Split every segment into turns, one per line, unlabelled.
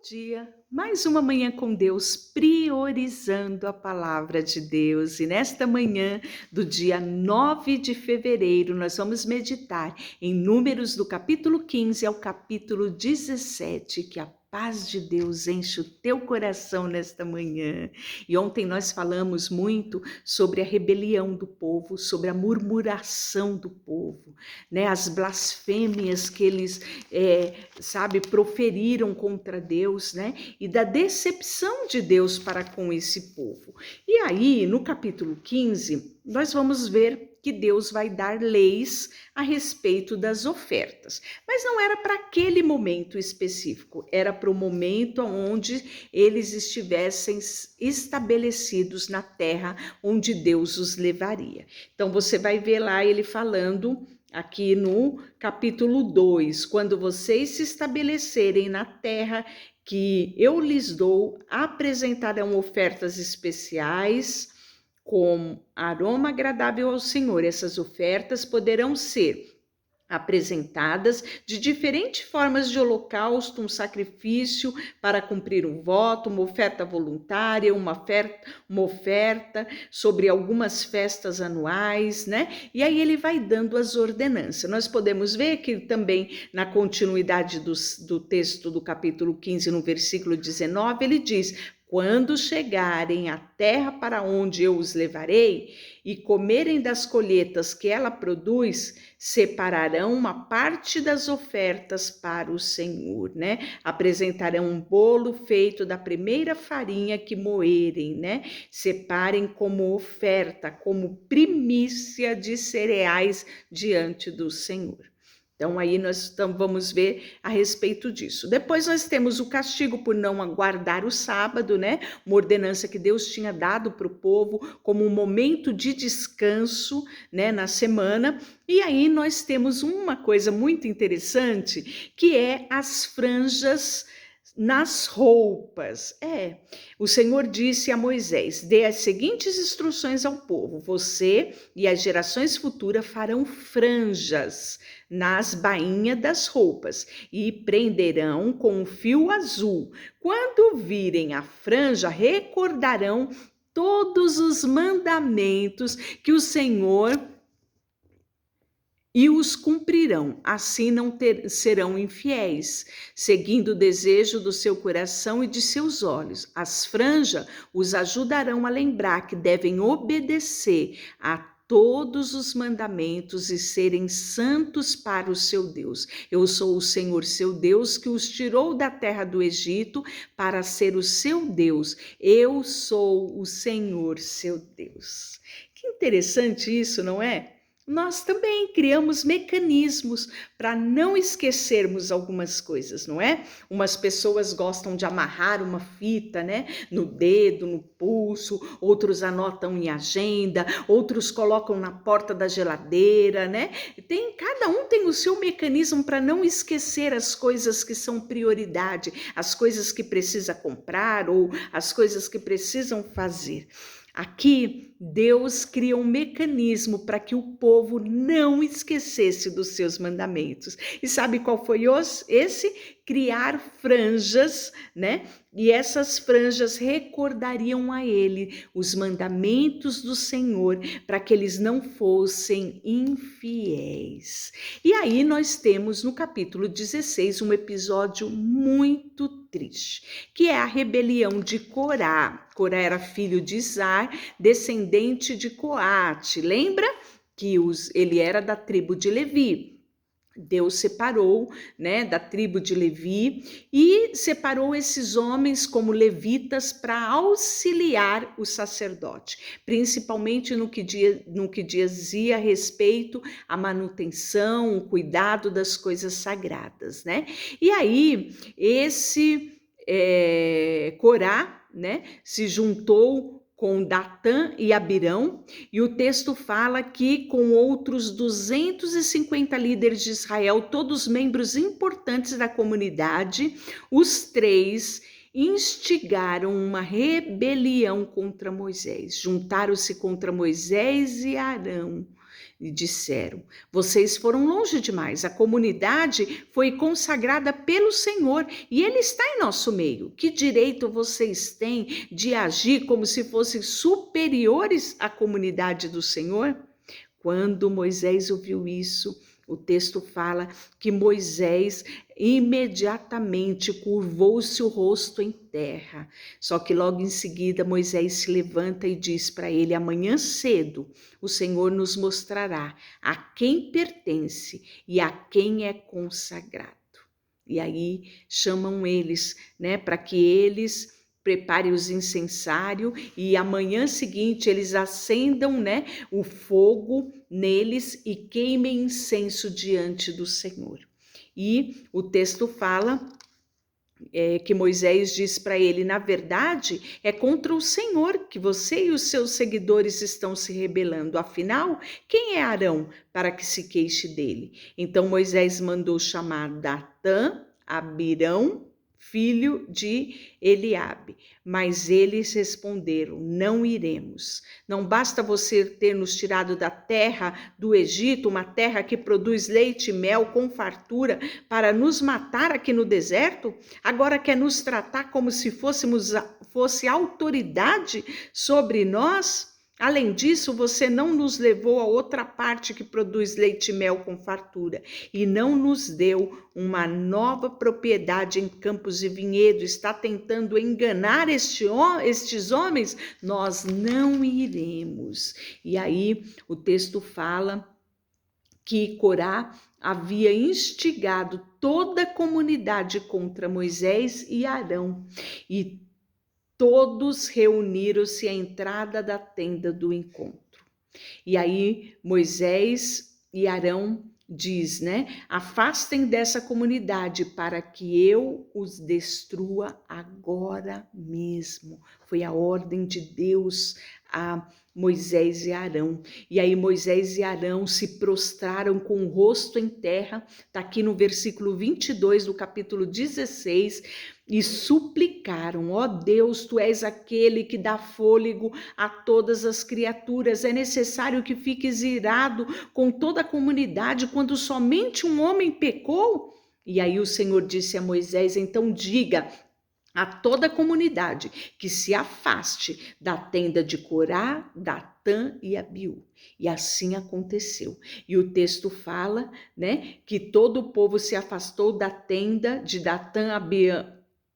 dia! Mais uma manhã com Deus, priorizando a palavra de Deus. E nesta manhã do dia 9 de fevereiro, nós vamos meditar em Números do capítulo 15 ao capítulo 17, que a paz de Deus enche o teu coração nesta manhã. E ontem nós falamos muito sobre a rebelião do povo, sobre a murmuração do povo, né? As blasfêmias que eles, proferiram contra Deus, né? E da decepção de Deus para com esse povo. E aí, no capítulo 15, nós vamos ver que Deus vai dar leis a respeito das ofertas. Mas não era para aquele momento específico, era para o momento onde eles estivessem estabelecidos na terra onde Deus os levaria. Então você vai ver lá ele falando aqui no capítulo 2, quando vocês se estabelecerem na terra que eu lhes dou, apresentarão ofertas especiais com aroma agradável ao Senhor. Essas ofertas poderão ser apresentadas de diferentes formas de holocausto, um sacrifício para cumprir um voto, uma oferta voluntária, uma oferta sobre algumas festas anuais, né? E aí ele vai dando as ordenanças. Nós podemos ver que também na continuidade do texto do capítulo 15, no versículo 19, ele diz: quando chegarem à terra para onde eu os levarei e comerem das colheitas que ela produz, separarão uma parte das ofertas para o Senhor, né? Apresentarão um bolo feito da primeira farinha que moerem, né? Separem como oferta, como primícia de cereais diante do Senhor. Então, aí nós vamos ver a respeito disso. Depois nós temos o castigo por não aguardar o sábado, né? Uma ordenança que Deus tinha dado para o povo como um momento de descanso, né, na semana. E aí nós temos uma coisa muito interessante, que é as franjas nas roupas. O Senhor disse a Moisés: dê as seguintes instruções ao povo: você e as gerações futuras farão franjas nas bainhas das roupas e prenderão com um fio azul. Quando virem a franja, recordarão todos os mandamentos que o Senhor e os cumprirão, assim não serão infiéis, seguindo o desejo do seu coração e de seus olhos. As franjas os ajudarão a lembrar que devem obedecer a todos os mandamentos e serem santos para o seu Deus. Eu sou o Senhor seu Deus que os tirou da terra do Egito para ser o seu Deus. Eu sou o Senhor seu Deus. Que interessante isso, não é? Nós também criamos mecanismos para não esquecermos algumas coisas, não é? Umas pessoas gostam de amarrar uma fita, né, no dedo, no pulso, outros anotam em agenda, outros colocam na porta da geladeira, né? Cada um tem o seu mecanismo para não esquecer as coisas que são prioridade, as coisas que precisa comprar ou as coisas que precisam fazer. Aqui, Deus cria um mecanismo para que o povo não esquecesse dos seus mandamentos. E sabe qual foi esse? Criar franjas, né? E essas franjas recordariam a ele os mandamentos do Senhor para que eles não fossem infiéis. E aí nós temos no capítulo 16 um episódio muito triste, que é a rebelião de Corá. Corá era filho de Izar, descendente de Coate. Lembra que ele era da tribo de Levi. Deus separou, né, da tribo de Levi e separou esses homens como levitas para auxiliar o sacerdote, principalmente no que dizia respeito à manutenção, o cuidado das coisas sagradas, né? E aí esse Corá, né, se juntou com Datã e Abirão, e o texto fala que com outros 250 líderes de Israel, todos membros importantes da comunidade, os três instigaram uma rebelião contra Moisés, juntaram-se contra Moisés e Arão, e disseram: vocês foram longe demais, a comunidade foi consagrada pelo Senhor e Ele está em nosso meio. Que direito vocês têm de agir como se fossem superiores à comunidade do Senhor? Quando Moisés ouviu isso, o texto fala que Moisés imediatamente curvou-se o rosto em terra. Só que logo em seguida Moisés se levanta e diz para ele: amanhã cedo o Senhor nos mostrará a quem pertence e a quem é consagrado. E aí chamam eles, né, para que eles preparem os incensários e amanhã seguinte eles acendam, né, o fogo neles e queimem incenso diante do Senhor. E o texto fala que Moisés diz para ele: na verdade, é contra o Senhor que você e os seus seguidores estão se rebelando. Afinal, quem é Arão para que se queixe dele? Então Moisés mandou chamar Datã, Abirão, filho de Eliabe. Mas eles responderam: não iremos. Não basta você ter nos tirado da terra do Egito, uma terra que produz leite e mel com fartura, para nos matar aqui no deserto? Agora quer nos tratar como se fosse autoridade sobre nós? Além disso, você não nos levou a outra parte que produz leite e mel com fartura e não nos deu uma nova propriedade em campos e vinhedos. Está tentando enganar estes homens? Nós não iremos. E aí o texto fala que Corá havia instigado toda a comunidade contra Moisés e Arão, e todos reuniram-se à entrada da tenda do encontro. E aí Moisés e Arão diz, né? Afastem dessa comunidade para que eu os destrua agora mesmo. Foi a ordem de Deus a Moisés e Arão. E aí Moisés e Arão se prostraram com o rosto em terra, está aqui no versículo 22 do capítulo 16, e suplicaram: ó Deus, tu és aquele que dá fôlego a todas as criaturas. É necessário que fiques irado com toda a comunidade quando somente um homem pecou? E aí o Senhor disse a Moisés: então diga a toda a comunidade que se afaste da tenda de Corá, Datã e Abiú. E assim aconteceu. E o texto fala, né, que todo o povo se afastou da tenda de Datã,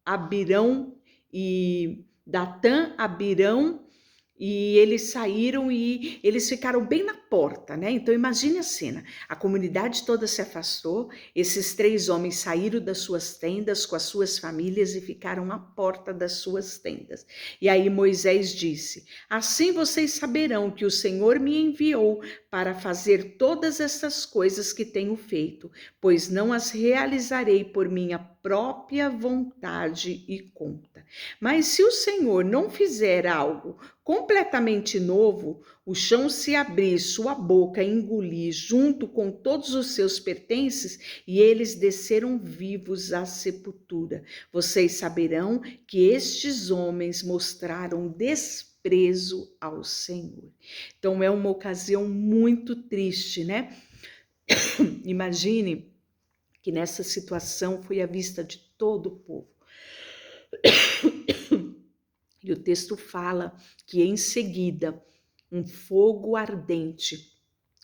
Abirão e Datã, Abirão, e eles saíram e eles ficaram bem na porta, né? Então imagine a cena, a comunidade toda se afastou, esses 3 homens saíram das suas tendas com as suas famílias e ficaram à porta das suas tendas. E aí Moisés disse: assim vocês saberão que o Senhor me enviou para fazer todas essas coisas que tenho feito, pois não as realizarei por minha própria vontade e conta. Mas se o Senhor não fizer algo completamente novo, o chão se abrir, sua boca engolir junto com todos os seus pertences, e eles desceram vivos à sepultura. Vocês saberão que estes homens mostraram desprezo ao Senhor. Então é uma ocasião muito triste, né? Imagine que nessa situação foi à vista de todo o povo. E o texto fala que em seguida um fogo ardente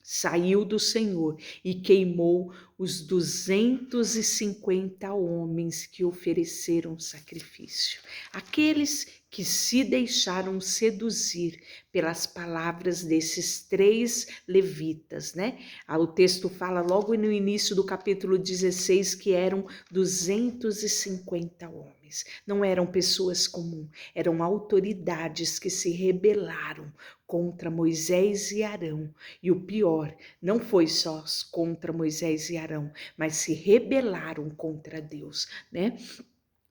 saiu do Senhor e queimou os 250 homens que ofereceram sacrifício. Aqueles que se deixaram seduzir pelas palavras desses 3 levitas, né? O texto fala logo no início do capítulo 16 que eram 250 homens. Não eram pessoas comuns, eram autoridades que se rebelaram contra Moisés e Arão. E o pior, não foi só contra Moisés e Arão, mas se rebelaram contra Deus, né?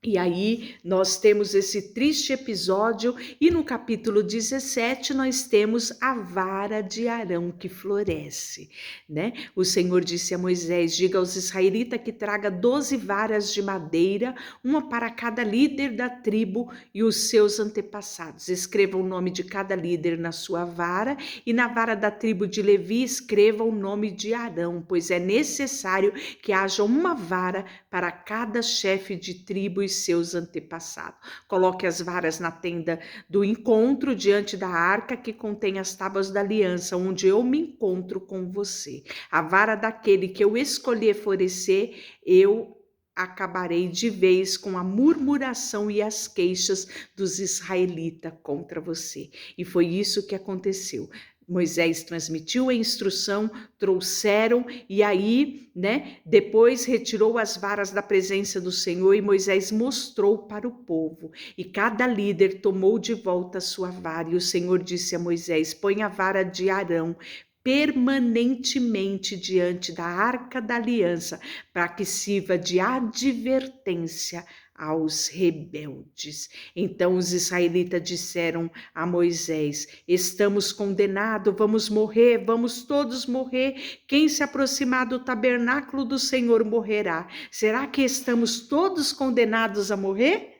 E aí nós temos esse triste episódio e no capítulo 17 nós temos a vara de Arão que floresce, né? O Senhor disse a Moisés: diga aos israelitas que traga 12 varas de madeira, uma para cada líder da tribo e os seus antepassados. Escreva o nome de cada líder na sua vara e na vara da tribo de Levi escreva o nome de Arão, pois é necessário que haja uma vara para cada chefe de tribo e seus antepassados. Coloque as varas na tenda do encontro diante da arca que contém as tábuas da aliança, onde eu me encontro com você. A vara daquele que eu escolher florescer, eu acabarei de vez com a murmuração e as queixas dos israelitas contra você. E foi isso que aconteceu. Moisés transmitiu a instrução, trouxeram e aí, né, depois retirou as varas da presença do Senhor e Moisés mostrou para o povo. E cada líder tomou de volta a sua vara e o Senhor disse a Moisés: põe a vara de Arão permanentemente diante da arca da aliança, para que sirva de advertência aos rebeldes. Então os israelitas disseram a Moisés: estamos condenados, vamos morrer, vamos todos morrer. Quem se aproximar do tabernáculo do Senhor morrerá. Será que estamos todos condenados a morrer?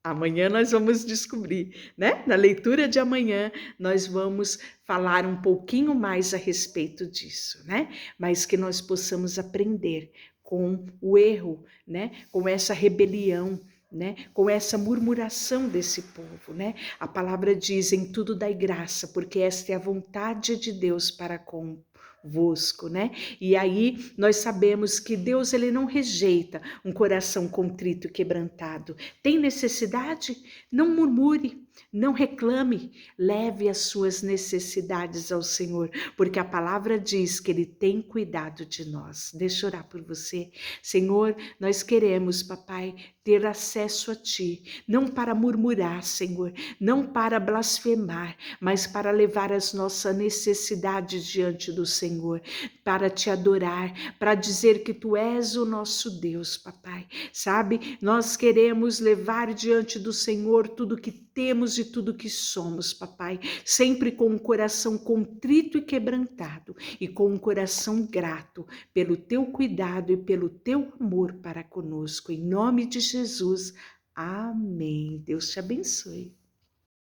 Amanhã nós vamos descobrir, né? Na leitura de amanhã nós vamos falar um pouquinho mais a respeito disso, né? Mas que nós possamos aprender com o erro, né? Com essa rebelião, né? Com essa murmuração desse povo, né? A palavra diz: em tudo dai graça, porque esta é a vontade de Deus para convosco, né? E aí nós sabemos que Deus, ele não rejeita um coração contrito e quebrantado. Tem necessidade? Não murmure, não reclame, leve as suas necessidades ao Senhor, porque a palavra diz que ele tem cuidado de nós. Deixa eu orar por você. Senhor, nós queremos, papai, ter acesso a ti, não para murmurar, Senhor, não para blasfemar, mas para levar as nossas necessidades diante do Senhor, para te adorar, para dizer que tu és o nosso Deus, papai. Sabe, nós queremos levar diante do Senhor tudo que temos e tudo que somos, papai, sempre com um coração contrito e quebrantado e com um coração grato pelo teu cuidado e pelo teu amor para conosco. Em nome de Jesus, amém. Deus te abençoe.